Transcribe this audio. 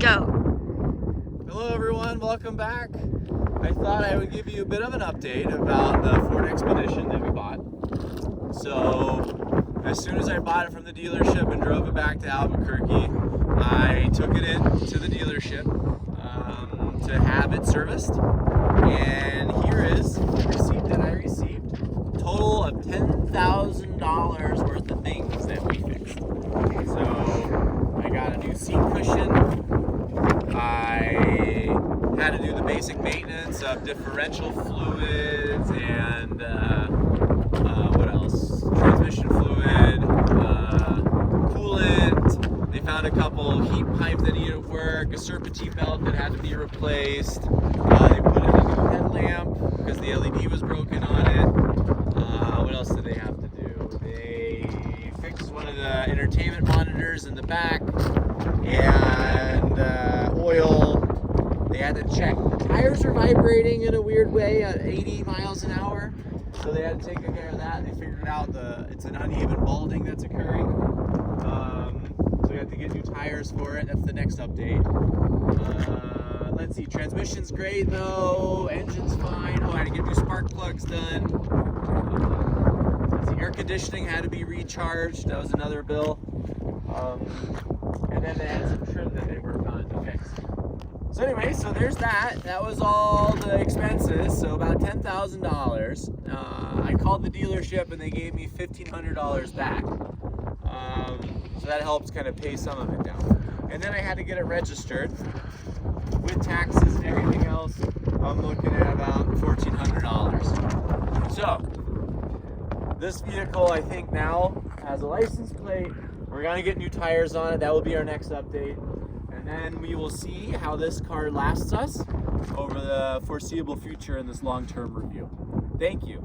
Go. Hello everyone, welcome back. I thought I would give you a bit of an update about the Ford Expedition that we bought. So, as soon as I bought it from the dealership and drove it back to Albuquerque, I took it in to the dealership to have it serviced. And here is the receipt that I received. Total of $10,000 worth of things that we fixed. So, I got a new seat cushion. I had to do the basic maintenance of differential fluids and what else? Transmission fluid, coolant. They found a couple heat pipes that needed work, a serpentine belt that had to be replaced. They put in a new headlamp because the LED was broken on it. What else did they have to do? They fixed one of the entertainment monitors in the back and oil. They had to check. The tires are vibrating in a weird way at 80 miles an hour. So they had to take care of that. They figured out it's an uneven balding that's occurring. So we have to get new tires for it. That's the next update. Let's see. Transmission's great though. Engine's fine. Oh, I had to get new spark plugs done. Let's see. Air conditioning had to be recharged. That was another bill. And then they had some trim that they worked on to fix. So anyway, so there's that. That was all the expenses, so about $10,000. I called the dealership and they gave me $1,500 back. So that helps kind of pay some of it down. And then I had to get it registered with taxes and everything else. I'm looking at about $1,400. So this vehicle, I think now has a license plate. We're gonna get new tires on it. That will be our next update. And then we will see how this car lasts us over the foreseeable future in this long-term review. Thank you.